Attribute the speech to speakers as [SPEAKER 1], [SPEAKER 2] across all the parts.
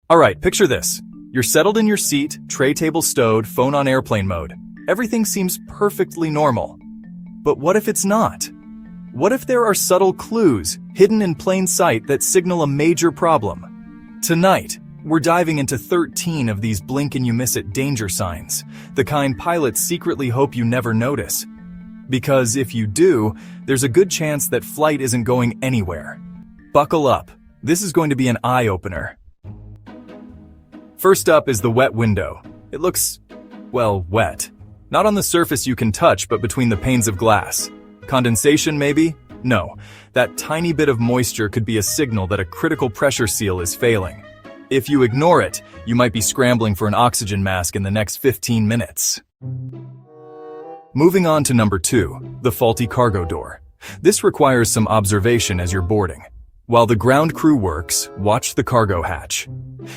[SPEAKER 1] Alright, picture this. You're settled in your seat, tray table stowed, phone on airplane mode. Everything seems perfectly normal. But what if it's not? What if there are subtle clues hidden in plain sight that signal a major problem? Tonight, we're diving into 13 of these blink-and-you-miss-it danger signs, the kind pilots secretly hope you never notice. Because if you do, there's a good chance that flight isn't going anywhere. Buckle up. This is going to be an eye-opener. First up is the wet window. It looks, well, wet. Not on the surface you can touch, but between the panes of glass. Condensation, maybe? No. That tiny bit of moisture could be a signal that a critical pressure seal is failing. If you ignore it, you might be scrambling for an oxygen mask in the next 15 minutes. Moving on to number 2, the faulty cargo door. This requires some observation as you're boarding. While the ground crew works, watch the cargo hatch.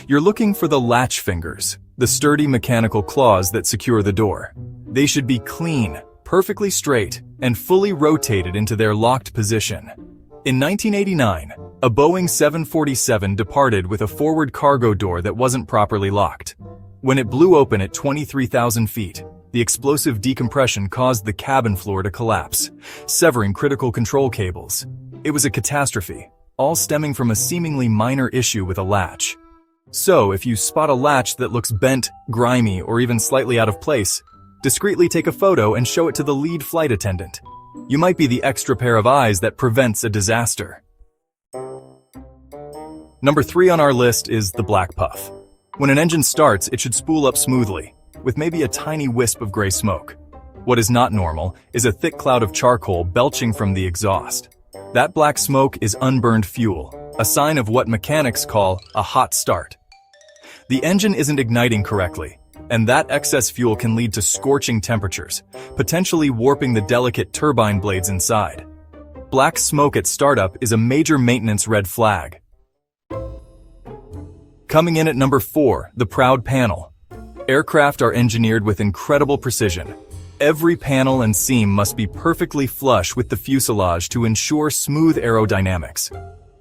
[SPEAKER 1] You're looking for the latch fingers, the sturdy mechanical claws that secure the door. They should be clean, perfectly straight, and fully rotated into their locked position. In 1989, a Boeing 747 departed with a forward cargo door that wasn't properly locked. When it blew open at 23,000 feet, the explosive decompression caused the cabin floor to collapse, severing critical control cables. It was a catastrophe, all stemming from a seemingly minor issue with a latch. So, if you spot a latch that looks bent, grimy, or even slightly out of place, discreetly take a photo and show it to the lead flight attendant. You might be the extra pair of eyes that prevents a disaster. Number 3 on our list is the black puff. When an engine starts, it should spool up smoothly, with maybe a tiny wisp of gray smoke. What is not normal is a thick cloud of charcoal belching from the exhaust. That black smoke is unburned fuel, a sign of what mechanics call a hot start. The engine isn't igniting correctly, and that excess fuel can lead to scorching temperatures, potentially warping the delicate turbine blades inside. Black smoke at startup is a major maintenance red flag. Coming in at number 4, the proud panel. Aircraft are engineered with incredible precision. Every panel and seam must be perfectly flush with the fuselage to ensure smooth aerodynamics.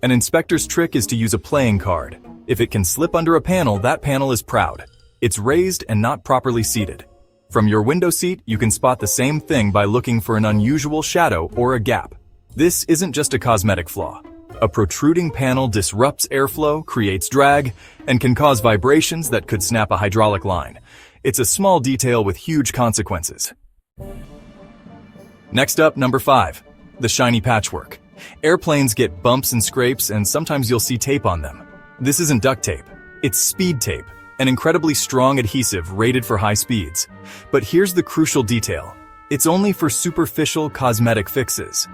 [SPEAKER 1] An inspector's trick is to use a playing card. If it can slip under a panel, that panel is proud. It's raised and not properly seated. From your window seat, you can spot the same thing by looking for an unusual shadow or a gap. This isn't just a cosmetic flaw. A protruding panel disrupts airflow, creates drag, and can cause vibrations that could snap a hydraulic line. It's a small detail with huge consequences. Next up, number 5, the shiny patchwork. Airplanes get bumps and scrapes, and sometimes you'll see tape on them. This isn't duct tape. It's speed tape, an incredibly strong adhesive rated for high speeds. But here's the crucial detail. It's only for superficial cosmetic fixes.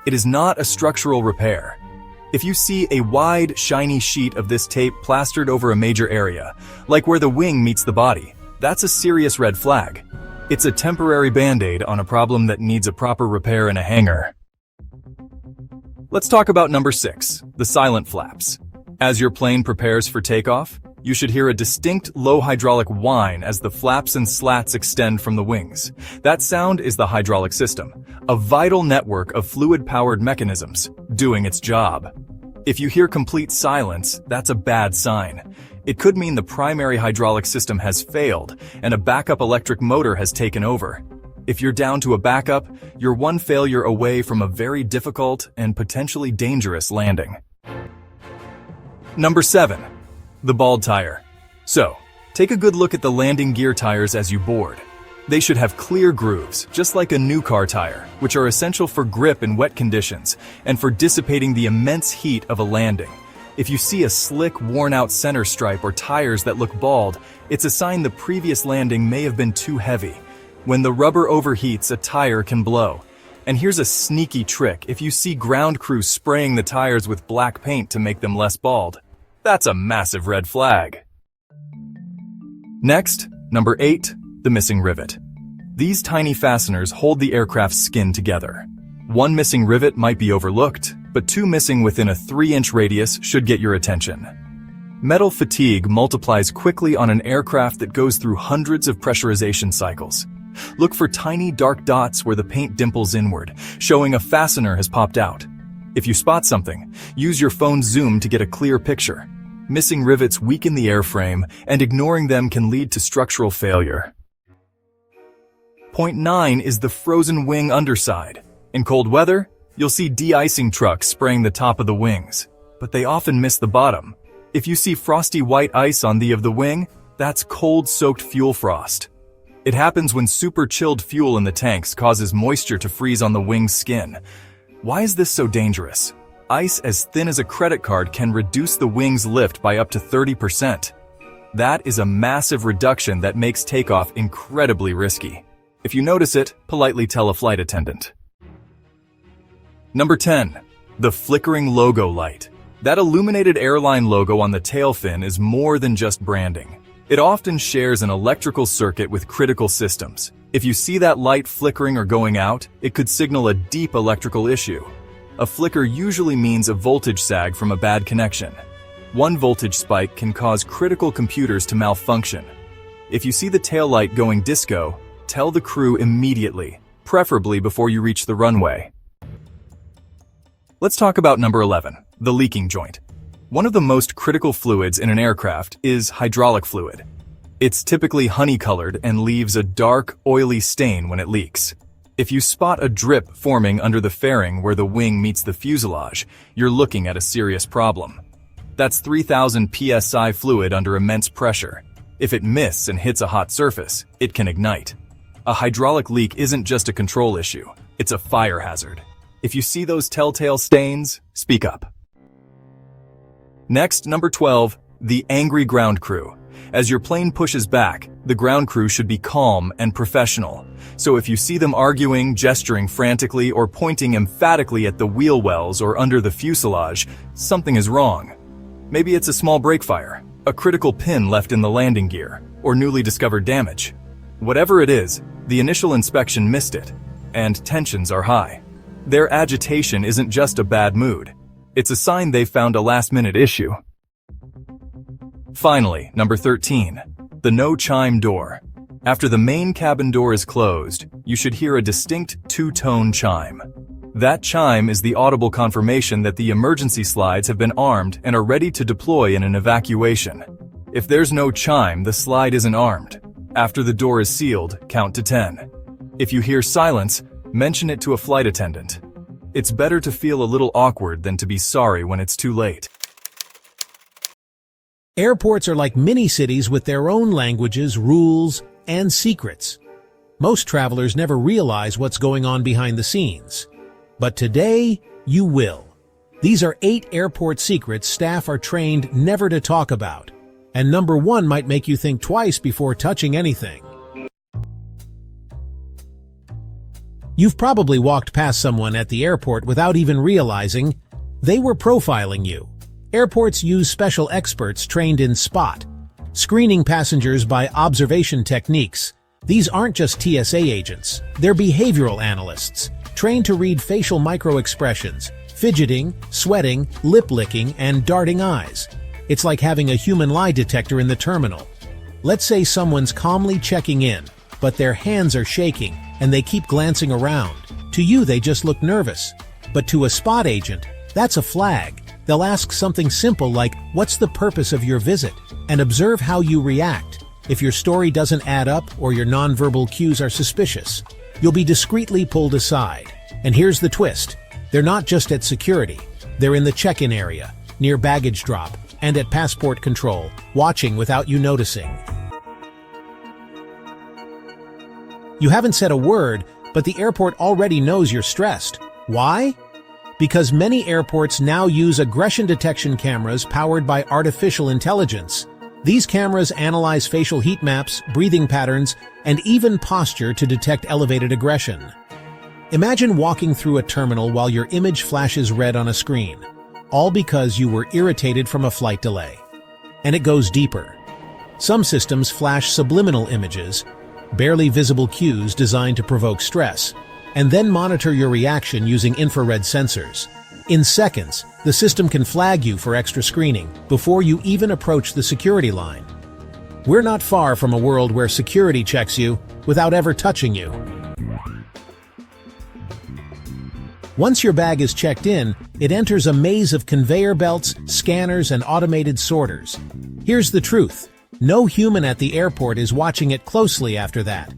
[SPEAKER 1] It is not a structural repair. If you see a wide, shiny sheet of this tape plastered over a major area, like where the wing meets the body, that's a serious red flag. It's a temporary band-aid on a problem that needs a proper repair in a hangar. Let's talk about number 6, the silent flaps. As your plane prepares for takeoff, you should hear a distinct low hydraulic whine as the flaps and slats extend from the wings. That sound is the hydraulic system, a vital network of fluid-powered mechanisms, doing its job. If you hear complete silence, that's a bad sign. It could mean the primary hydraulic system has failed and a backup electric motor has taken over. If you're down to a backup, you're one failure away from a very difficult and potentially dangerous landing. Number 7. The bald tire. So, take a good look at the landing gear tires as you board. They should have clear grooves, just like a new car tire, which are essential for grip in wet conditions and for dissipating the immense heat of a landing. If you see a slick, worn-out center stripe or tires that look bald, it's a sign the previous landing may have been too heavy. When the rubber overheats, a tire can blow. And here's a sneaky trick: if you see ground crew spraying the tires with black paint to make them less bald, that's a massive red flag. Next, number 8, the missing rivet. These tiny fasteners hold the aircraft's skin together. One missing rivet might be overlooked, but 2 missing within a 3-inch radius should get your attention. Metal fatigue multiplies quickly on an aircraft that goes through hundreds of pressurization cycles. Look for tiny dark dots where the paint dimples inward, showing a fastener has popped out. If you spot something, use your phone's zoom to get a clear picture. Missing rivets weaken the airframe, and ignoring them can lead to structural failure. Point 9 is the frozen wing underside. In cold weather, you'll see de-icing trucks spraying the top of the wings, but they often miss the bottom. If you see frosty white ice on the of the wing, that's cold-soaked fuel frost. It happens when super chilled fuel in the tanks causes moisture to freeze on the wing's skin. Why is this so dangerous? Ice as thin as a credit card can reduce the wing's lift by up to 30%. That is a massive reduction that makes takeoff incredibly risky. If you notice it, politely tell a flight attendant. Number 10. The flickering logo light. That illuminated airline logo on the tail fin is more than just branding. It often shares an electrical circuit with critical systems. If you see that light flickering or going out, it could signal a deep electrical issue. A flicker usually means a voltage sag from a bad connection. One voltage spike can cause critical computers to malfunction. If you see the tail light going disco, tell the crew immediately, preferably before you reach the runway. Let's talk about number 11, the leaking joint. One of the most critical fluids in an aircraft is hydraulic fluid. It's typically honey-colored and leaves a dark, oily stain when it leaks. If you spot a drip forming under the fairing where the wing meets the fuselage, you're looking at a serious problem. That's 3,000 psi fluid under immense pressure. If it misses and hits a hot surface, it can ignite. A hydraulic leak isn't just a control issue, it's a fire hazard. If you see those telltale stains, speak up. Next, number 12, the angry ground crew. As your plane pushes back, the ground crew should be calm and professional. So if you see them arguing, gesturing frantically, or pointing emphatically at the wheel wells or under the fuselage, something is wrong. Maybe it's a small brake fire, a critical pin left in the landing gear, or newly discovered damage. Whatever it is, the initial inspection missed it, and tensions are high. Their agitation isn't just a bad mood. It's a sign they've found a last-minute issue. Finally, number 13, the no-chime door. After the main cabin door is closed, you should hear a distinct two-tone chime. That chime is the audible confirmation that the emergency slides have been armed and are ready to deploy in an evacuation. If there's no chime, the slide isn't armed. After the door is sealed, count to 10. If you hear silence, mention it to a flight attendant. It's better to feel a little awkward than to be sorry when it's too late.
[SPEAKER 2] Airports are like mini-cities with their own languages, rules, and secrets. Most travelers never realize what's going on behind the scenes. But today, you will. These are 8 airport secrets staff are trained never to talk about. And number 1 might make you think twice before touching anything. You've probably walked past someone at the airport without even realizing they were profiling you. Airports use special experts trained in SPOT, screening passengers by observation techniques. These aren't just TSA agents, they're behavioral analysts, trained to read facial micro-expressions, fidgeting, sweating, lip-licking, and darting eyes. It's like having a human lie detector in the terminal. Let's say someone's calmly checking in, but their hands are shaking and they keep glancing around. To you, they just look nervous. But to a SPOT agent, that's a flag. They'll ask something simple like, "What's the purpose of your visit?" and observe how you react. If your story doesn't add up or your nonverbal cues are suspicious, you'll be discreetly pulled aside. And here's the twist. They're not just at security. They're in the check-in area, near baggage drop, and at passport control, watching without you noticing. You haven't said a word, but the airport already knows you're stressed. Why? Because many airports now use aggression detection cameras powered by artificial intelligence. These cameras analyze facial heat maps, breathing patterns, and even posture to detect elevated aggression. Imagine walking through a terminal while your image flashes red on a screen, all because you were irritated from a flight delay. And it goes deeper. Some systems flash subliminal images, barely visible cues designed to provoke stress, and then monitor your reaction using infrared sensors. In seconds, the system can flag you for extra screening before you even approach the security line. We're not far from a world where security checks you without ever touching you. Once your bag is checked in, it enters a maze of conveyor belts, scanners, and automated sorters. Here's the truth. No human at the airport is watching it closely after that.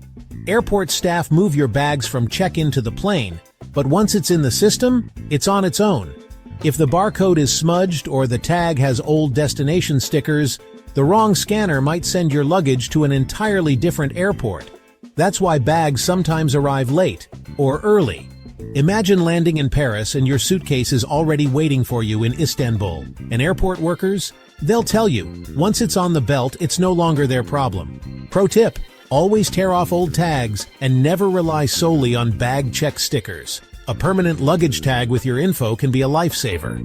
[SPEAKER 2] Airport staff move your bags from check-in to the plane, but once it's in the system, it's on its own. If the barcode is smudged or the tag has old destination stickers, the wrong scanner might send your luggage to an entirely different airport. That's why bags sometimes arrive late or early. Imagine landing in Paris and your suitcase is already waiting for you in Istanbul. And airport workers? They'll tell you, once it's on the belt, it's no longer their problem. Pro tip, always tear off old tags and never rely solely on bag check stickers. A permanent luggage tag with your info can be a lifesaver.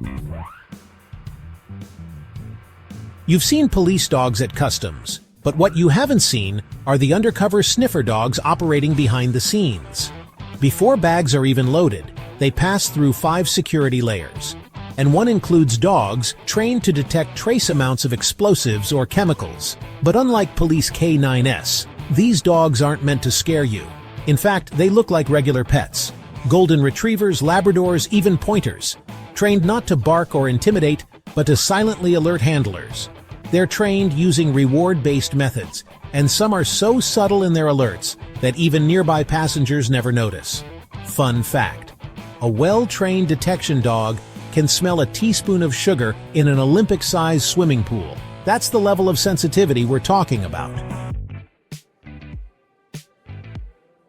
[SPEAKER 2] You've seen police dogs at customs, but what you haven't seen are the undercover sniffer dogs operating behind the scenes. Before bags are even loaded, they pass through 5 security layers. And one includes dogs trained to detect trace amounts of explosives or chemicals. But unlike police K9S, these dogs aren't meant to scare you. In fact, they look like regular pets. Golden retrievers, Labradors, even pointers. Trained not to bark or intimidate, but to silently alert handlers. They're trained using reward-based methods, and some are so subtle in their alerts that even nearby passengers never notice. Fun fact: a well-trained detection dog can smell a teaspoon of sugar in an Olympic-sized swimming pool. That's the level of sensitivity we're talking about.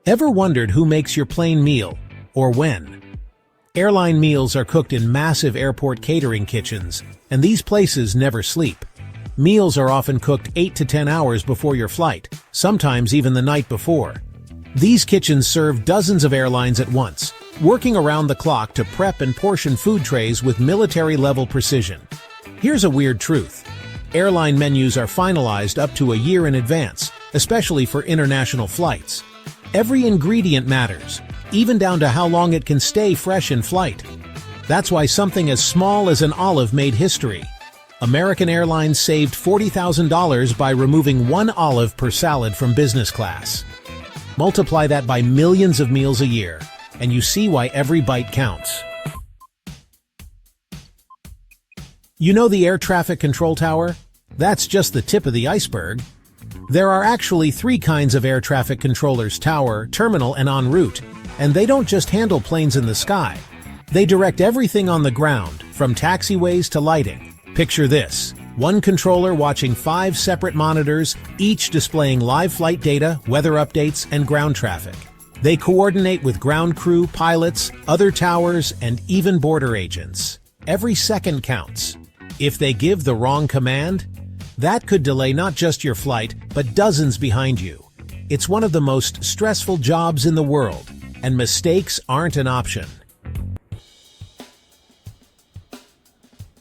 [SPEAKER 2] Ever wondered who makes your plane meal, or when? Airline meals are cooked in massive airport catering kitchens, and these places never sleep. Meals are often cooked 8 to 10 hours before your flight, sometimes even the night before. These kitchens serve dozens of airlines at once, working around the clock to prep and portion food trays with military-level precision. Here's a weird truth. Airline menus are finalized up to a year in advance, especially for international flights. Every ingredient matters, even down to how long it can stay fresh in flight. That's why something as small as an olive made history. American Airlines saved $40,000 by removing 1 olive per salad from business class. Multiply that by millions of meals a year, and you see why every bite counts. You know the air traffic control tower? That's just the tip of the iceberg. There are actually 3 kinds of air traffic controllers: tower, terminal, and en route. And they don't just handle planes in the sky. They direct everything on the ground, from taxiways to lighting. Picture this: 1 controller watching 5 separate monitors, each displaying live flight data, weather updates, and ground traffic. They coordinate with ground crew, pilots, other towers, and even border agents. Every second counts. If they give the wrong command, that could delay not just your flight, but dozens behind you. It's one of the most stressful jobs in the world, and mistakes aren't an option.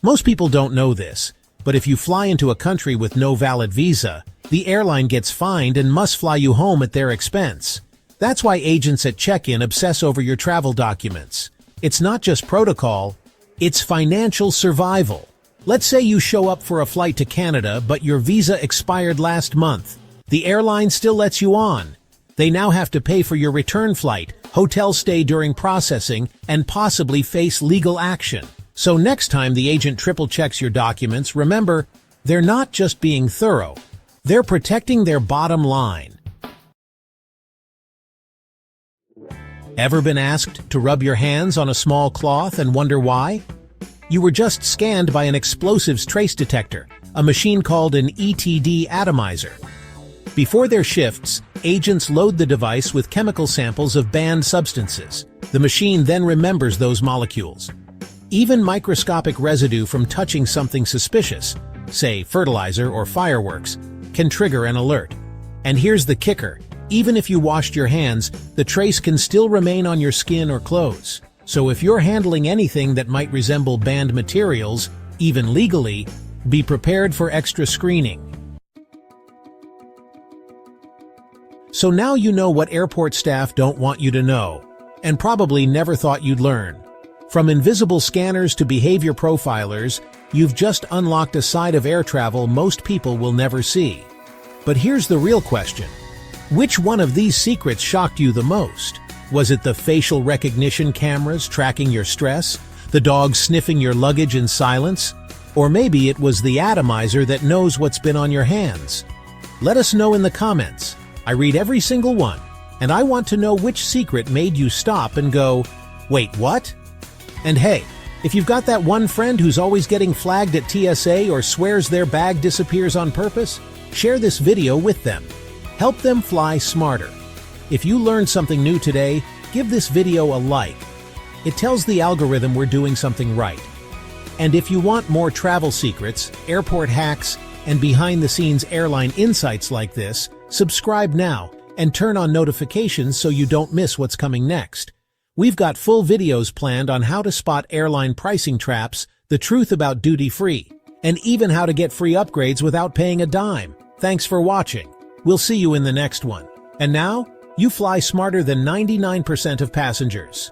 [SPEAKER 2] Most people don't know this, but if you fly into a country with no valid visa, the airline gets fined and must fly you home at their expense. That's why agents at check-in obsess over your travel documents. It's not just protocol, it's financial survival. Let's say you show up for a flight to Canada, but your visa expired last month. The airline still lets you on. They now have to pay for your return flight, hotel stay during processing, and possibly face legal action. So next time the agent triple checks your documents, remember, they're not just being thorough. They're protecting their bottom line. Ever been asked to rub your hands on a small cloth and wonder why? You were just scanned by an explosives trace detector, a machine called an ETD atomizer. Before their shifts, agents load the device with chemical samples of banned substances. The machine then remembers those molecules. Even microscopic residue from touching something suspicious, say fertilizer or fireworks, can trigger an alert. And here's the kicker: even if you washed your hands, the trace can still remain on your skin or clothes. So if you're handling anything that might resemble banned materials, even legally, be prepared for extra screening. So now you know what airport staff don't want you to know, and probably never thought you'd learn. From invisible scanners to behavior profilers, you've just unlocked a side of air travel most people will never see. But here's the real question: which one of these secrets shocked you the most? Was it the facial recognition cameras tracking your stress? The dog sniffing your luggage in silence? Or maybe it was the atomizer that knows what's been on your hands? Let us know in the comments. I read every single one, and I want to know which secret made you stop and go, "Wait, what?" And hey, if you've got that one friend who's always getting flagged at TSA or swears their bag disappears on purpose, share this video with them. Help them fly smarter. If you learned something new today, give this video a like. It tells the algorithm we're doing something right. And if you want more travel secrets, airport hacks, and behind-the-scenes airline insights like this, subscribe now and turn on notifications so you don't miss what's coming next. We've got full videos planned on how to spot airline pricing traps, the truth about duty-free, and even how to get free upgrades without paying a dime. Thanks for watching. We'll see you in the next one. And now, you fly smarter than 99% of passengers.